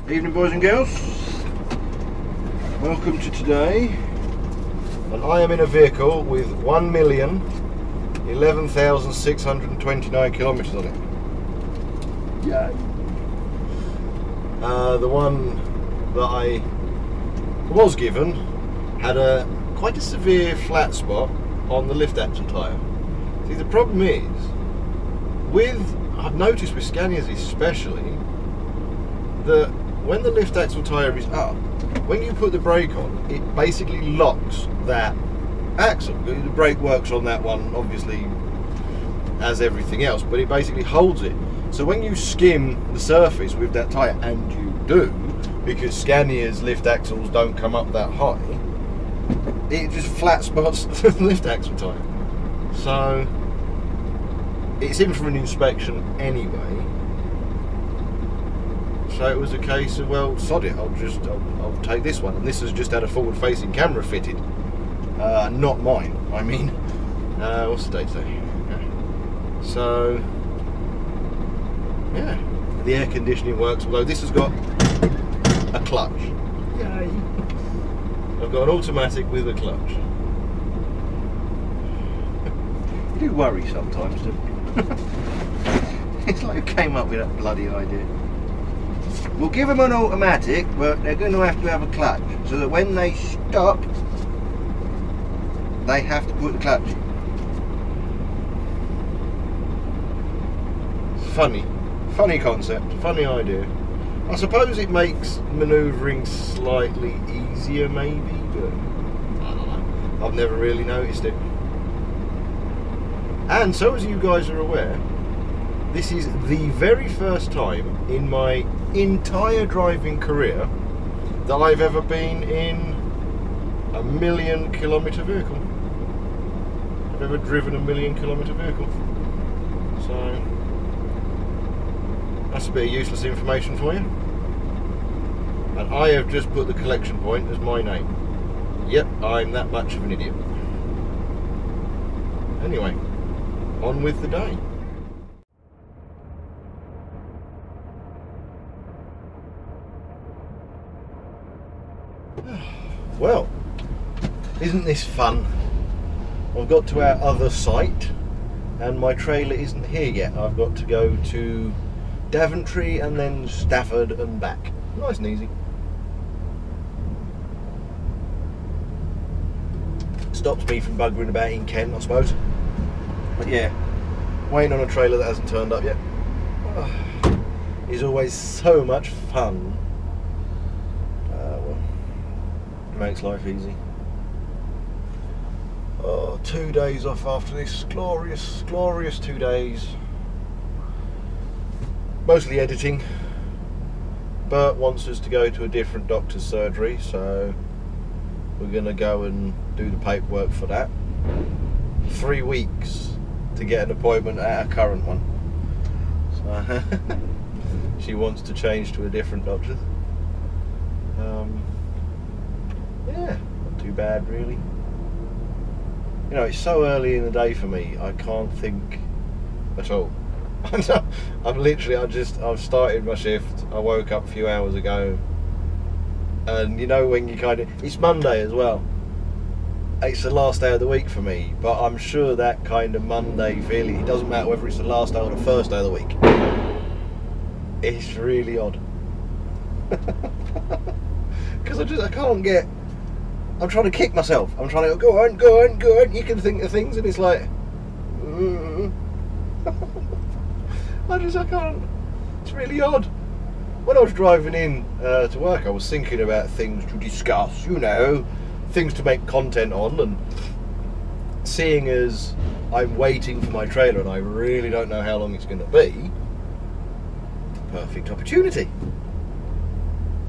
Evening, boys and girls. Welcome to today. And I am in a vehicle with 1,011,629 kilometres on it. Yeah. The one that I was given had quite a severe flat spot on the lift axle tyre. See, the problem is, I've noticed with Scanias especially, that when the lift axle tyre is up, when you put the brake on, it basically locks that axle. The brake works on that one, obviously, as everything else, but it basically holds it. So when you skim the surface with that tyre, and you do, because Scania's lift axles don't come up that high, it just flat spots the lift axle tyre. So it's in for an inspection anyway. So it was a case of, well, sod it, I'll take this one. And this has just had a forward-facing camera fitted. Not mine, I mean. What's the date today? Okay. So, yeah, the air conditioning works, although this has got a clutch. Yay. I've got an automatic with a clutch. You do worry sometimes, don't you? It's like you came up with that bloody idea. We'll give them an automatic, but they're going to have a clutch, so that when they stop, they have to put the clutch in. Funny concept, funny idea. I suppose it makes manoeuvring slightly easier maybe, but I don't know. I've never really noticed it. And so as you guys are aware, this is the very first time in my entire driving career that I've ever been in a 1,000,000 kilometre vehicle. I've ever driven a 1,000,000 kilometre vehicle. So that's a bit of useless information for you. And I have just put the collection point as my name. Yep, I'm that much of an idiot. Anyway, on with the day. Well, isn't this fun? I've got to our other site and my trailer isn't here yet. I've got to go to Daventry and then Stafford and back. Nice and easy. Stops me from buggering about in Kent, I suppose. But yeah, waiting on a trailer that hasn't turned up yet. Is always so much fun. Well, it makes life easy. Oh, 2 days off after this. Glorious, glorious 2 days. Mostly editing, but wants us to go to a different doctor's surgery, so we're going to go and do the paperwork for that. 3 weeks to get an appointment at our current one. So she wants to change to a different doctor. Yeah, not too bad really. You know, it's so early in the day for me, I can't think at all. I've started my shift. I woke up a few hours ago, and you know when you it's Monday as well. It's the last day of the week for me, but I'm sure that kind of Monday feeling, it doesn't matter whether it's the last day or the first day of the week. It's really odd. Because I can't get, I'm trying to kick myself. I'm trying to go on. You can think of things, and it's like, I can't. It's really odd. When I was driving in to work, I was thinking about things to discuss, you know, things to make content on, and seeing as I'm waiting for my trailer and I really don't know how long it's going to be, perfect opportunity.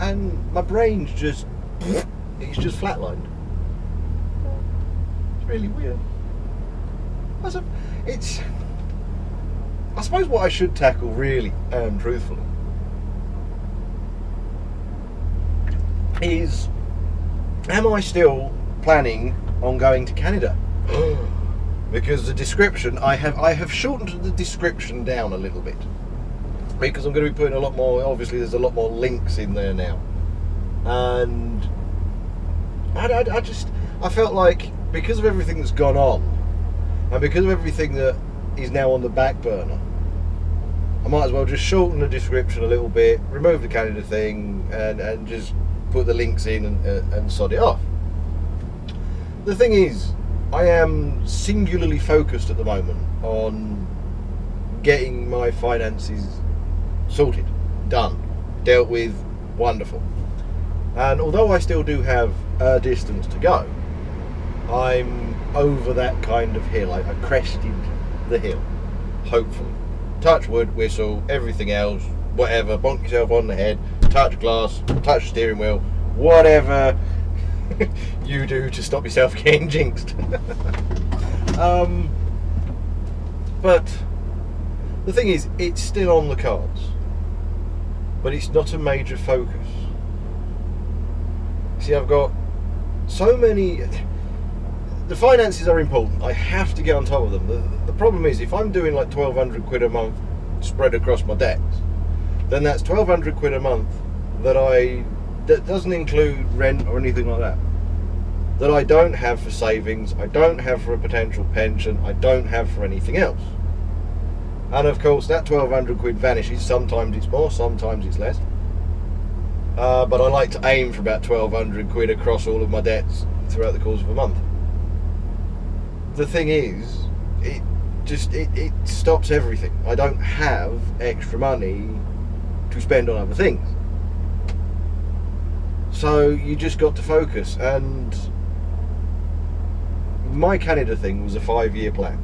And my brain's just, it's just flatlined. It's really weird. I suppose what I should tackle really and truthfully is, am I still planning on going to Canada? Because the description, I have shortened the description down a little bit. because I'm going to be putting a lot more. Obviously, there's a lot more links in there now, and I felt like because of everything that's gone on, and because of everything that is now on the back burner, I might as well just shorten the description a little bit, remove the Canada thing, and just put the links in and sod it off. The thing is, I am singularly focused at the moment on getting my finances sorted, done, dealt with, wonderful. And although I still do have a distance to go, I'm over that kind of hill. I crested the hill, hopefully. Touch wood, whistle, everything else, whatever, bonk yourself on the head, touch glass, touch the steering wheel, whatever you do to stop yourself getting jinxed. But the thing is, it's still on the cards, but it's not a major focus. See, I've got so many. The finances are important. I have to get on top of them. The problem is, if I'm doing like 1,200 quid a month spread across my debts, then that's 1,200 quid a month that doesn't include rent or anything like that I don't have for savings, I don't have for a potential pension, I don't have for anything else. And of course that 1,200 quid vanishes. Sometimes it's more, sometimes it's less. But I like to aim for about 1,200 quid across all of my debts throughout the course of a month. The thing is, it stops everything. I don't have extra money to spend on other things. So you just got to focus, and my Canada thing was a 5-year plan.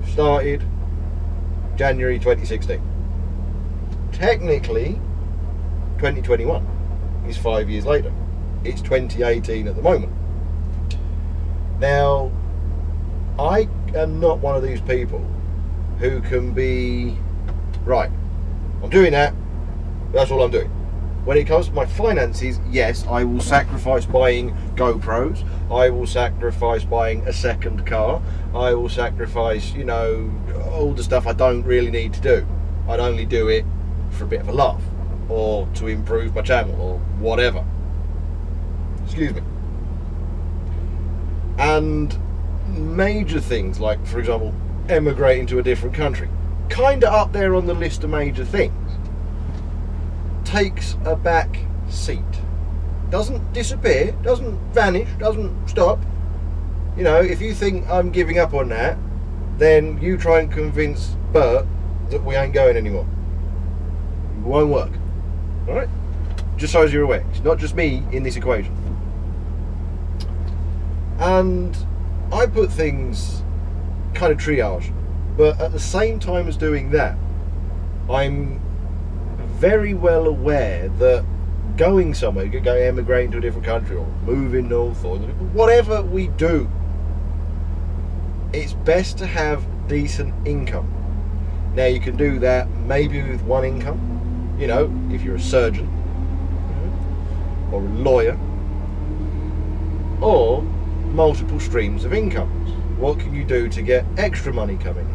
Started January 2016. Technically, 2021 is 5 years later. It's 2018 at the moment. Now, I am not one of these people who can be, right, I'm doing that, that's all I'm doing. When it comes to my finances, yes, I will sacrifice buying GoPros, I will sacrifice buying a second car, I will sacrifice, all the stuff I don't really need to do. I'd only do it for a bit of a laugh, or to improve my channel, or whatever. Excuse me. And major things like, for example, emigrating to a different country, kinda up there on the list of major things, takes a back seat. Doesn't disappear, doesn't vanish, doesn't stop. If you think I'm giving up on that, then you try and convince Bert that we ain't going anymore. It won't work. Alright? Just so as you're aware, it's not just me in this equation. And I put things kind of triage, but at the same time as doing that, I'm very well aware that going somewhere, emigrating to a different country or moving north or whatever we do, it's best to have decent income. Now you can do that maybe with one income, if you're a surgeon or a lawyer, or multiple streams of incomes. What can you do to get extra money coming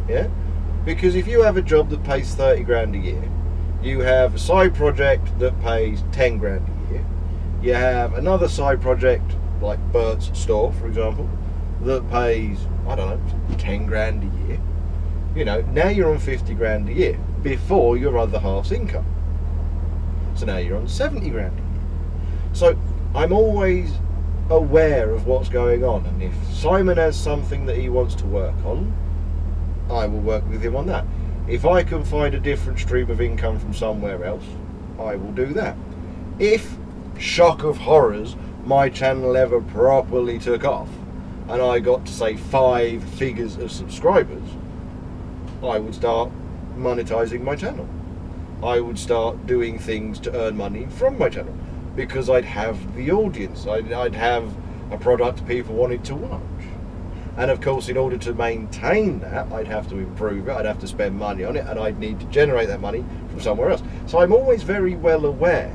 in? Yeah? Because if you have a job that pays 30 grand a year, you have a side project that pays 10 grand a year, you have another side project like Bert's store, for example, that pays, 10 grand a year, now you're on 50 grand a year before your other half's income. So now you're on 70 grand a year. So I'm always aware of what's going on, and if Simon has something that he wants to work on, I will work with him on that. If I can find a different stream of income from somewhere else, I will do that. If, shock of horrors, my channel ever properly took off and I got to say 5 figures of subscribers, I would start monetizing my channel. I would start doing things to earn money from my channel, because I'd have the audience, I'd have a product people wanted to watch. And of course, in order to maintain that, I'd have to improve it, I'd have to spend money on it, and I'd need to generate that money from somewhere else. So I'm always very well aware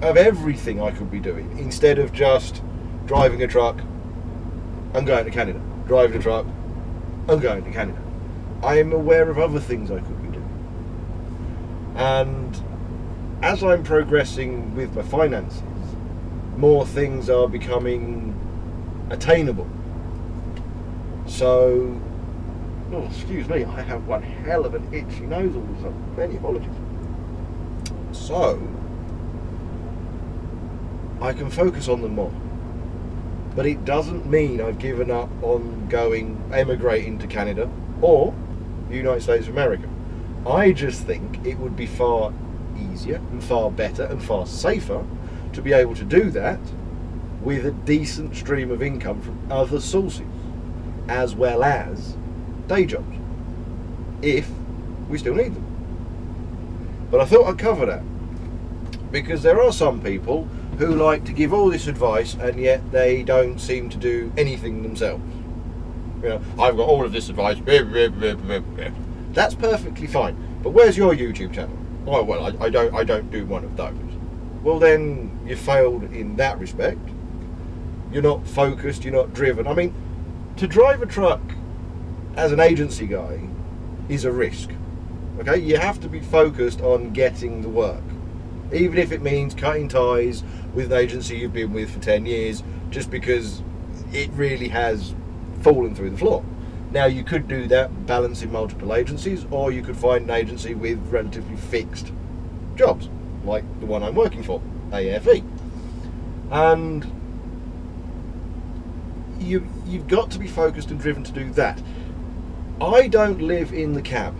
of everything I could be doing, instead of just driving a truck and going to Canada, driving a truck and going to Canada. I'm aware of other things I could be doing. And as I'm progressing with my finances, more things are becoming attainable. So, oh, excuse me, I have one hell of an itchy nose all of a sudden. Many apologies. So, I can focus on them more. But it doesn't mean I've given up on emigrating to Canada or the United States of America. I just think it would be far easier and far better and far safer to be able to do that with a decent stream of income from other sources, as well as day jobs, if we still need them. But I thought I'd cover that, because there are some people who like to give all this advice and yet they don't seem to do anything themselves. You know, I've got all of this advice. That's perfectly fine. But where's your YouTube channel? Oh, well, I don't do one of those. Well, then you failed in that respect. You're not focused. You're not driven. I mean, to drive a truck as an agency guy is a risk. Okay, you have to be focused on getting the work, even if it means cutting ties with an agency you've been with for 10 years, just because it really has fallen through the floor. Now, you could do that balancing multiple agencies, or you could find an agency with relatively fixed jobs, like the one I'm working for, AFE. And you've got to be focused and driven to do that. I don't live in the cab,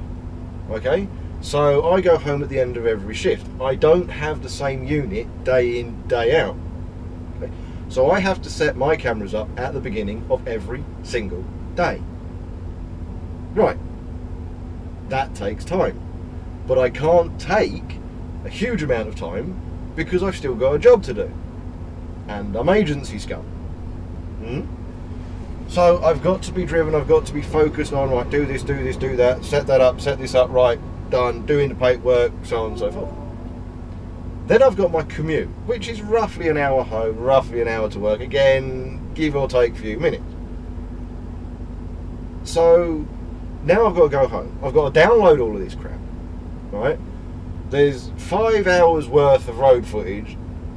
okay? So I go home at the end of every shift. I don't have the same unit day in, day out. Okay? So I have to set my cameras up at the beginning of every single day. Right. That takes time. But I can't take a huge amount of time because I've still got a job to do. And I'm agency scum. So I've got to be driven, I've got to be focused on, right, do this, do that, set that up, set this up, right, done, doing the paperwork, so on and so forth. Then I've got my commute, which is roughly an hour home, roughly an hour to work, again, give or take a few minutes. So now I've got to go home. I've got to download all of this crap, right? There's 5 hours worth of road footage.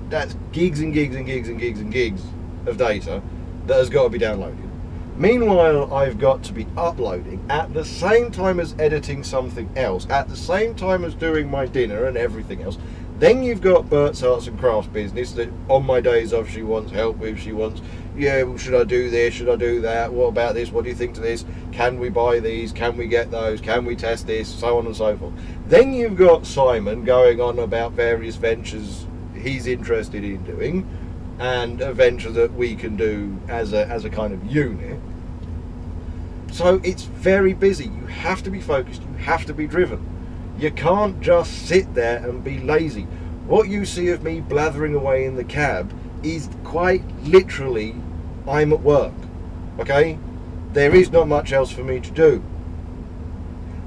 That's gigs and gigs and gigs and gigs and gigs of data that has got to be downloaded. Meanwhile, I've got to be uploading at the same time as editing something else, at the same time as doing my dinner and everything else. Then you've got Bert's Arts and Crafts business that on my days off she wants help with. She wants, yeah, well, should I do this? Should I do that? What about this? What do you think to this? Can we buy these? Can we get those? Can we test this? So on and so forth. Then you've got Simon going on about various ventures he's interested in doing, and a venture that we can do as a kind of unit. So it's very busy. You have to be focused, you have to be driven. You can't just sit there and be lazy. What you see of me blathering away in the cab is quite literally, I'm at work, okay? There is not much else for me to do.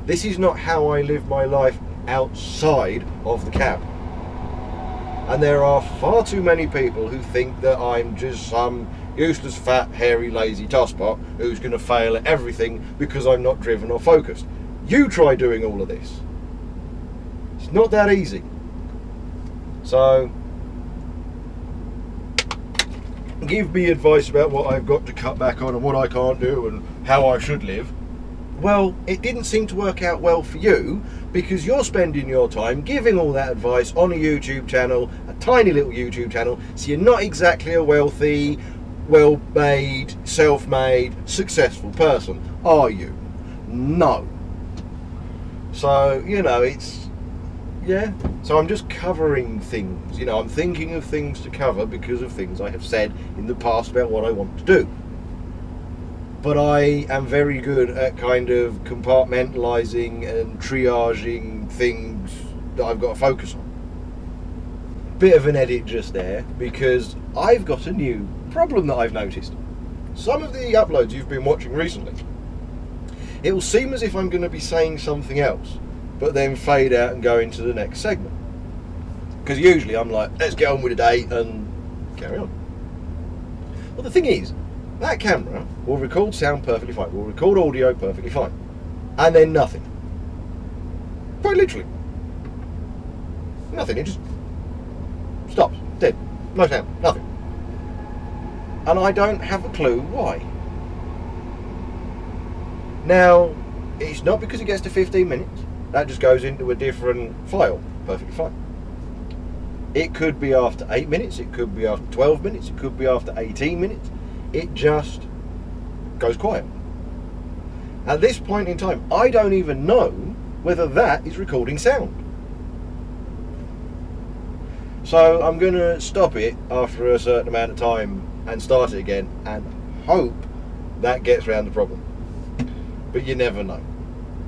This is not how I live my life outside of the cab. And there are far too many people who think that I'm just some useless, fat, hairy, lazy tosspot who's going to fail at everything because I'm not driven or focused. You try doing all of this. It's not that easy. So, give me advice about what I've got to cut back on and what I can't do and how I should live. Well, it didn't seem to work out well for you because you're spending your time giving all that advice on a YouTube channel, a tiny little YouTube channel, so you're not exactly a wealthy, well-made, self-made, successful person, are you? No. So, you know, it's, yeah. So I'm just covering things, you know, I'm thinking of things to cover because of things I have said in the past about what I want to do. But I am very good at kind of compartmentalising and triaging things that I've got to focus on. Bit of an edit just there, because I've got a new problem that I've noticed. Some of the uploads you've been watching recently, it will seem as if I'm going to be saying something else, but then fade out and go into the next segment. Because usually I'm like, let's get on with the day and carry on. Well, the thing is, that camera will record sound perfectly fine, will record audio perfectly fine. and then nothing. Quite literally. Nothing, it just stops, dead, no sound, nothing. And I don't have a clue why. Now, it's not because it gets to 15 minutes, that just goes into a different file, perfectly fine. It could be after 8 minutes, it could be after 12 minutes, it could be after 18 minutes, it just goes quiet. At this point in time, I don't even know whether that is recording sound. So I'm going to stop it after a certain amount of time and start it again and hope that gets around the problem. But you never know.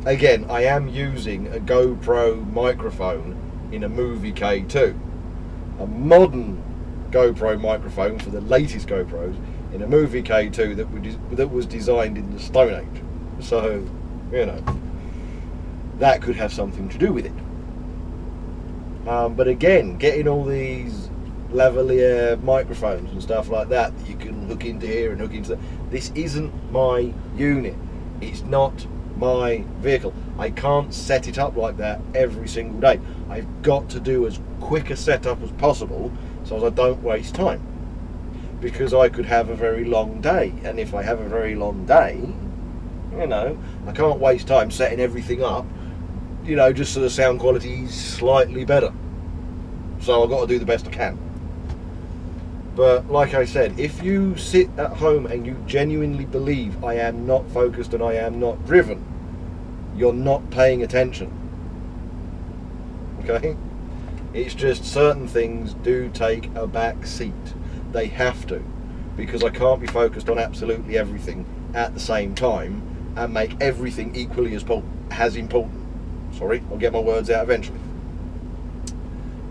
Again, I am using a GoPro microphone in a Movie K2. A modern GoPro microphone for the latest GoPros in a Movie K2 that was designed in the Stone Age. So, you know, that could have something to do with it. But again, getting all these lavalier microphones and stuff like that you can hook into here and hook into that, this isn't my unit. It's not my vehicle. I can't set it up like that every single day. I've got to do as quick a setup as possible so as I don't waste time. Because I could have a very long day, and if I have a very long day, you know, I can't waste time setting everything up, you know, just so the sound quality is slightly better. So I've got to do the best I can. But like I said, if you sit at home and you genuinely believe I am not focused and I am not driven, you're not paying attention. Okay? It's just certain things do take a back seat. They have to. Because I can't be focused on absolutely everything at the same time and make everything equally as important. Sorry, I'll get my words out eventually.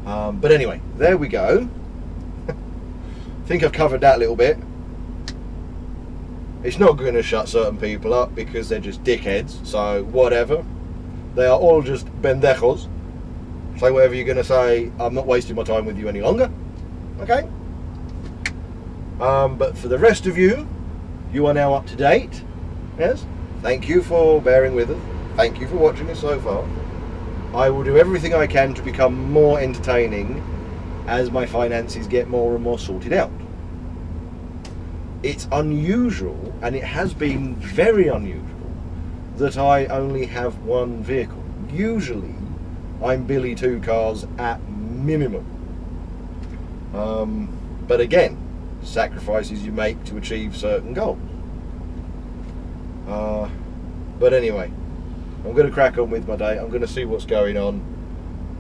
But anyway, there we go. I think I've covered that little bit. It's not going to shut certain people up because they're just dickheads, so whatever. They are all just pendejos. Say whatever you're going to say, I'm not wasting my time with you any longer. Okay? But for the rest of you, you are now up to date. Yes? Thank you for bearing with us. Thank you for watching this so far. I will do everything I can to become more entertaining as my finances get more and more sorted out. It's unusual, and it has been very unusual, that I only have one vehicle. Usually, I'm Billy two cars at minimum. But again, sacrifices you make to achieve certain goals. But anyway, I'm going to crack on with my day. I'm going to see what's going on,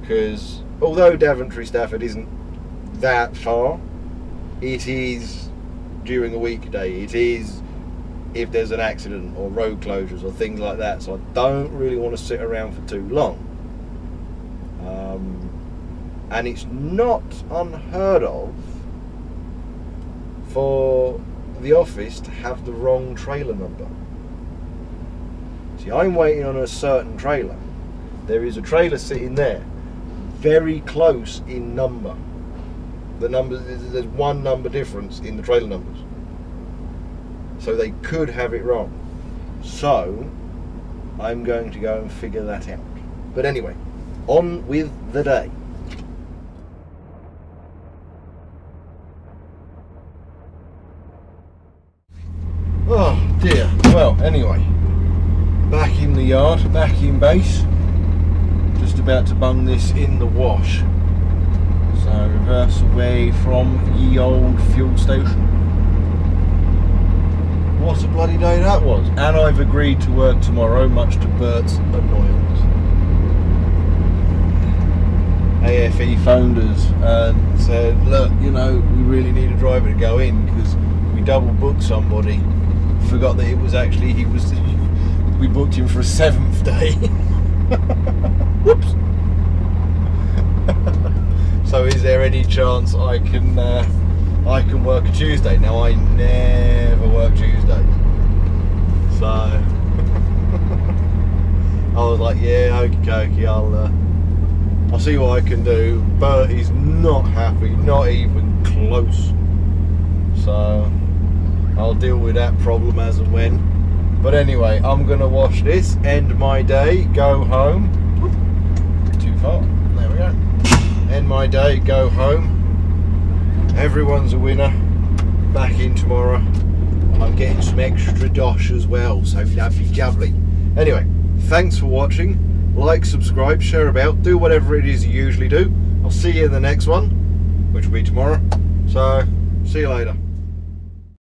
because although Daventry Stafford isn't that far, it is during a weekday. It is if there's an accident or road closures or things like that, so I don't really want to sit around for too long. And it's not unheard of for the office to have the wrong trailer number. See, I'm waiting on a certain trailer. There is a trailer sitting there, very close in number. The numbers, there's one number difference in the trailer numbers. So they could have it wrong. So I'm going to go and figure that out. But anyway, on with the day. Oh dear. Well, anyway, back in the yard, back in base. Just about to bung this in the wash. So reverse away from ye old fuel station. What a bloody day that was. And I've agreed to work tomorrow, much to Bert's annoyance. AFE phoned us and said, look, you know, we really need a driver to go in because we double booked somebody. Forgot that it was actually, we booked him for a 7th day. Whoops. So is there any chance I can work a Tuesday? Now I never work Tuesdays, so I was like, yeah, okay, I'll see what I can do. Bert is not happy, not even close. So I'll deal with that problem as and when. But anyway, I'm gonna wash this, end my day, go home. Too far. There we go. End my day, go home. Everyone's a winner. Back in tomorrow. And I'm getting some extra dosh as well, so lovely jubbly. Anyway, thanks for watching. Like, subscribe, share about, do whatever it is you usually do. I'll see you in the next one, which will be tomorrow. So, see you later.